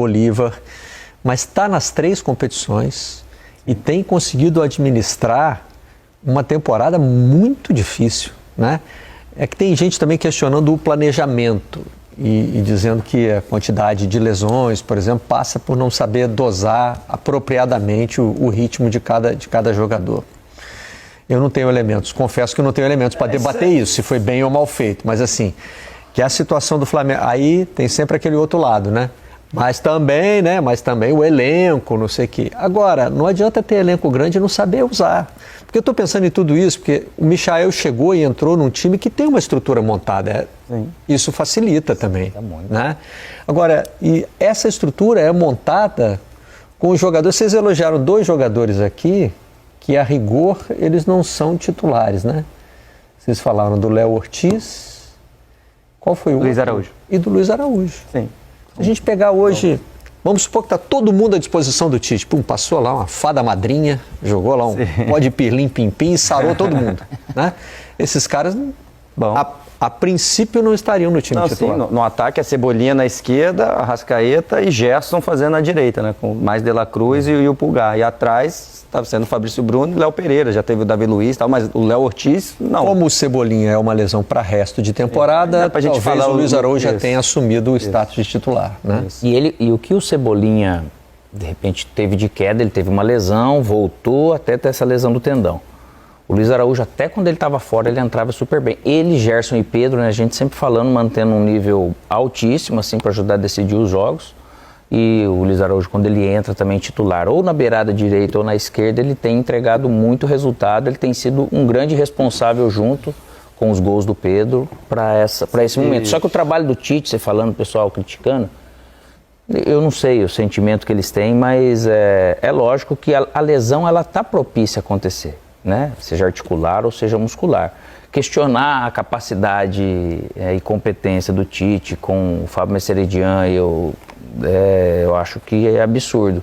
Bolívar, mas está nas 3 competições e tem conseguido administrar uma temporada muito difícil, né? É que tem gente também questionando o planejamento e dizendo que a quantidade de lesões, por exemplo, passa por não saber dosar apropriadamente o ritmo de cada jogador. Eu não tenho elementos, confesso que eu não tenho elementos para debater isso, se foi bem ou mal feito, mas assim, que a situação do Flamengo, aí tem sempre aquele outro lado, né? Mas também o elenco, não sei o quê. Agora, não adianta ter elenco grande e não saber usar. Porque eu estou pensando em tudo isso, porque o Michael chegou e entrou num time que tem uma estrutura montada. Isso facilita também. Né? Agora, e essa estrutura é montada com os jogadores. Vocês elogiaram 2 jogadores aqui, que a rigor eles não são titulares, né? Vocês falaram do Léo Ortiz. Qual foi o Luiz outro? Araújo. E do Luiz Araújo. Sim. A gente pegar hoje, vamos supor que está todo mundo à disposição do Tite. Pum, passou lá uma fada madrinha, jogou lá um pó de pirlim-pim-pim e sarou todo mundo. Né? Esses caras, a princípio, não estariam no time titular. Sim, no ataque, a Cebolinha na esquerda, a Arrascaeta e Gerson fazendo na direita, né? Com mais De La Cruz e o Pulgar. E atrás estava sendo o Fabrício Bruno e o Léo Pereira. Já teve o Davi Luiz e tal, mas o Léo Ortiz, não. Como o Cebolinha é uma lesão para resto de temporada, pra gente talvez falar o Luiz Araújo já tenha assumido o status de titular. Né? E o que o Cebolinha, de repente, teve de queda, ele teve uma lesão, voltou até ter essa lesão do tendão. O Luiz Araújo, até quando ele estava fora, ele entrava super bem. Ele, Gerson e Pedro, né, a gente sempre falando, mantendo um nível altíssimo, assim, para ajudar a decidir os jogos. E o Luiz Araújo, quando ele entra também titular, ou na beirada direita ou na esquerda, ele tem entregado muito resultado, ele tem sido um grande responsável junto com os gols do Pedro para esse momento. Só que o trabalho do Tite, você falando, o pessoal criticando, eu não sei o sentimento que eles têm, mas é lógico que a lesão ela está propícia a acontecer, né? Seja articular ou seja muscular. Questionar a capacidade e competência do Tite com o Fábio Messeredian, eu acho que é absurdo.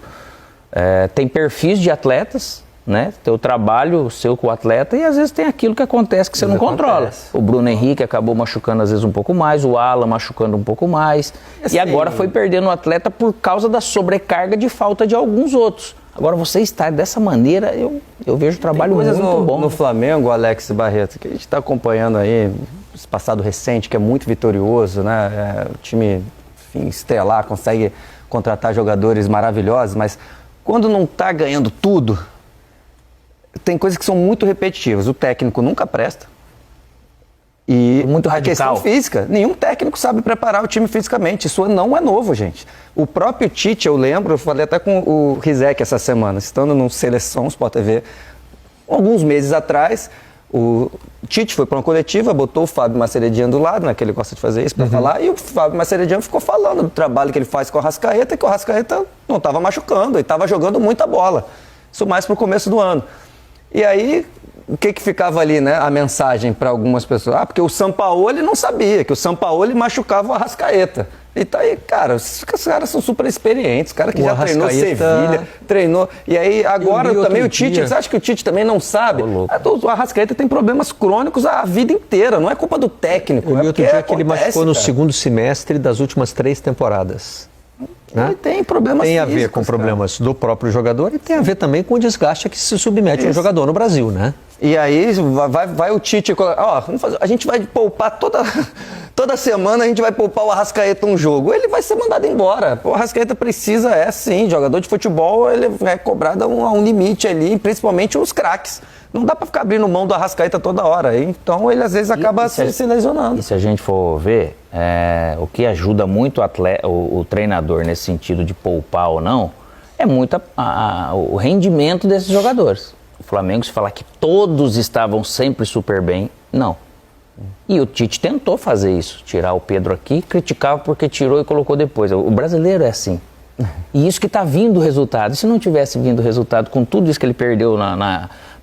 Tem perfis de atletas, né? Tem o trabalho seu com o atleta e às vezes tem aquilo que acontece que você não controla. O Bruno Henrique acabou machucando às vezes um pouco mais, o Alan machucando um pouco mais. E agora foi perdendo o atleta por causa da sobrecarga de falta de alguns outros. Agora, você estar dessa maneira, eu vejo o trabalho muito bom. No Flamengo, Alex Barreto, que a gente está acompanhando aí, esse passado recente, que é muito vitorioso, né? O time, enfim, estelar, consegue contratar jogadores maravilhosos, mas quando não está ganhando tudo, tem coisas que são muito repetitivas. O técnico nunca presta. E muito radical. A questão física, nenhum técnico sabe preparar o time fisicamente, isso não é novo, gente. O próprio Tite, eu lembro, eu falei até com o Rizek essa semana, estando no Seleção Sport TV, alguns meses atrás, o Tite foi para uma coletiva, botou o Fábio Messeredian do lado, né, que ele gosta de fazer isso, para falar, e o Fábio Messeredian ficou falando do trabalho que ele faz com o Arrascaeta, que o Arrascaeta não estava machucando, ele estava jogando muita bola. Isso mais para o começo do ano. E aí, o que ficava ali, né, a mensagem para algumas pessoas? Porque o Sampaoli não sabia, que o Sampaoli machucava o Arrascaeta. E tá aí, cara, os caras são super experientes, cara que já treinou Sevilha, treinou. E aí, agora também o Tite, você acha que o Tite também não sabe? O Arrascaeta tem problemas crônicos a vida inteira, não é culpa do técnico. Eu li outro dia que ele machucou no segundo semestre das últimas 3 temporadas. Né? Ele tem problemas Tem a ver com problemas do próprio jogador e tem a ver também com o desgaste a que se submete um jogador no Brasil, né? E aí vai o Tite, a gente vai poupar toda semana, a gente vai poupar o Arrascaeta um jogo. Ele vai ser mandado embora. O Arrascaeta precisa, sim, jogador de futebol, ele é cobrado a um limite ali, principalmente os craques. Não dá para ficar abrindo mão do Arrascaeta toda hora. Então ele às vezes acaba se lesionando. E se a gente for ver, o que ajuda muito o treinador nesse sentido de poupar ou não, é muito o rendimento desses jogadores. O Flamengo, se falar que todos estavam sempre super bem, não. E o Tite tentou fazer isso, tirar o Pedro aqui, criticava porque tirou e colocou depois. O brasileiro é assim. E isso que está vindo o resultado. E se não tivesse vindo o resultado com tudo isso que ele perdeu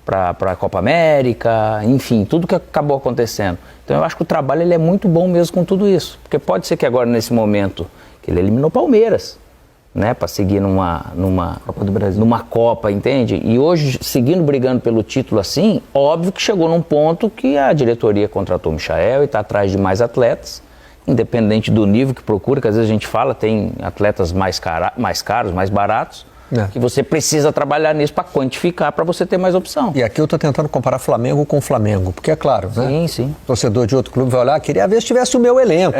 para a Copa América, enfim, tudo que acabou acontecendo. Então eu acho que o trabalho ele é muito bom mesmo com tudo isso. Porque pode ser que agora, nesse momento, que ele eliminou Palmeiras, né, para seguir numa Copa do Brasil. Numa Copa, entende? E hoje, seguindo brigando pelo título assim, óbvio que chegou num ponto que a diretoria contratou o Michael e está atrás de mais atletas. independente do nível que procura, que às vezes a gente fala, tem atletas mais caros, mais baratos, que você precisa trabalhar nisso para quantificar, para você ter mais opção. E aqui eu estou tentando comparar Flamengo com Flamengo, porque é claro, né? Sim, sim. O torcedor de outro clube vai olhar, queria ver se tivesse o meu elenco.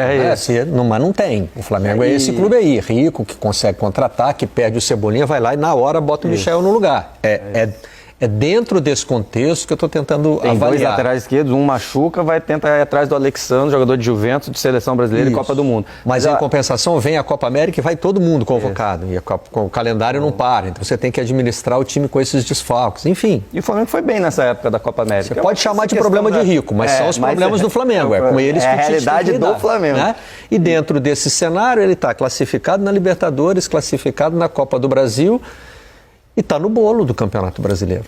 Mas não tem. O Flamengo é esse clube aí, rico, que consegue contratar, que perde o Cebolinha, vai lá e na hora bota o Michel no lugar. É dentro desse contexto que eu estou tentando Tem avaliar. dois laterais esquerdos, um machuca, vai tentar ir atrás do Alexandre, jogador de Juventus, de Seleção Brasileira e Copa do Mundo. Mas em compensação, vem a Copa América e vai todo mundo convocado. E o calendário não para. Então você tem que administrar o time com esses desfalques. Enfim. E o Flamengo foi bem nessa época da Copa América. Você pode chamar de problema de rico, mas são os problemas do Flamengo. É com eles que é o a Tite realidade tem que lidar, do Flamengo. Né? E dentro desse cenário, ele está classificado na Libertadores, classificado na Copa do Brasil e está no bolo do Campeonato Brasileiro.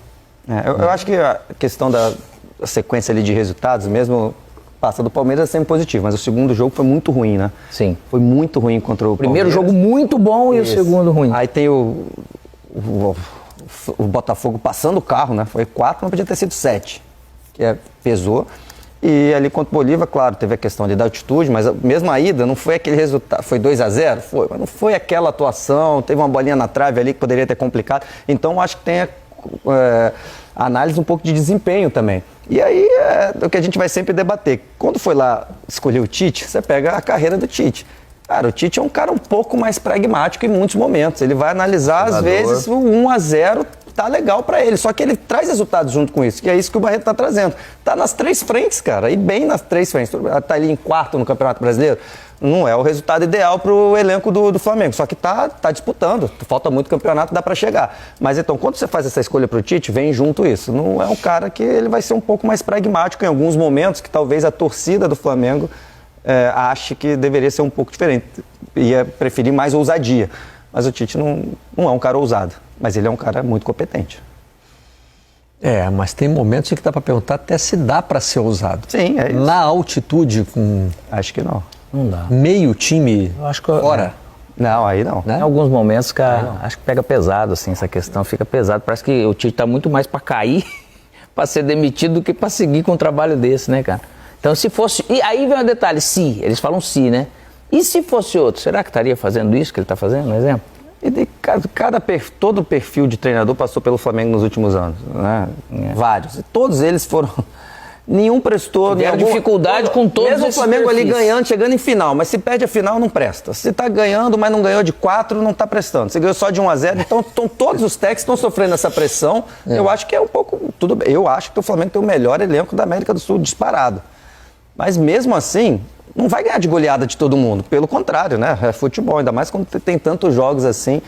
Eu acho que a questão da sequência ali de resultados, mesmo passa do Palmeiras é sempre positivo, mas o segundo jogo foi muito ruim, né? Sim. Foi muito ruim contra o Primeiro Palmeiras. jogo muito bom e o segundo ruim. Aí tem o Botafogo passando o carro, né? Foi 4, mas podia ter sido 7, que pesou. E ali contra o Bolívar, claro, teve a questão ali da altitude, mas mesmo a ida não foi aquele resultado, foi 2-0, foi, mas não foi aquela atuação, teve uma bolinha na trave ali que poderia ter complicado. Então acho que tem análise um pouco de desempenho também. E aí é o que a gente vai sempre debater. Quando foi lá escolher o Tite, você pega a carreira do Tite. Cara, o Tite é um cara um pouco mais pragmático em muitos momentos. Ele vai analisar, às vezes, o 1-0 tá legal pra ele. Só que ele traz resultados junto com isso, que é isso que o Barreto tá trazendo. Tá nas 3 frentes, cara, e bem nas 3 frentes. Tá ali em 4º no Campeonato Brasileiro. Não é o resultado ideal pro elenco do Flamengo, só que tá disputando. Falta muito campeonato, dá pra chegar. Mas então, quando você faz essa escolha pro Tite, vem junto isso. Não é um cara que ele vai ser um pouco mais pragmático em alguns momentos, que talvez a torcida do Flamengo ache que deveria ser um pouco diferente. Ia preferir mais ousadia. Mas o Tite não é um cara ousado, mas ele é um cara muito competente. Mas tem momentos em que dá para perguntar até se dá para ser ousado. Sim, é isso. Na altitude, com Acho que não. Não dá. meio time fora. Não, aí não. Em alguns momentos, cara, acho que pega pesado, assim, essa questão fica pesado. Parece que o Tite tá muito mais para cair, para ser demitido, do que para seguir com um trabalho desse, né, cara? Então, se fosse... E aí vem um detalhe, se, eles falam se, né? E se fosse outro, será que estaria fazendo isso que ele está fazendo, um exemplo? E todo perfil de treinador passou pelo Flamengo nos últimos anos, né? Vários. E todos eles foram... Nenhum prestou... Tiveram dificuldade com todos mesmo esses o Flamengo ali perfis. ganhando, chegando em final. Mas se perde a final, não presta. Se tá ganhando, mas não ganhou de 4, não tá prestando. Se ganhou só de 1-0, então todos os técnicos estão sofrendo essa pressão. Eu acho que é um pouco... Tudo bem. Eu acho que o Flamengo tem o melhor elenco da América do Sul, disparado. Mas mesmo assim, não vai ganhar de goleada de todo mundo. Pelo contrário, né? É futebol, ainda mais quando tem tantos jogos assim.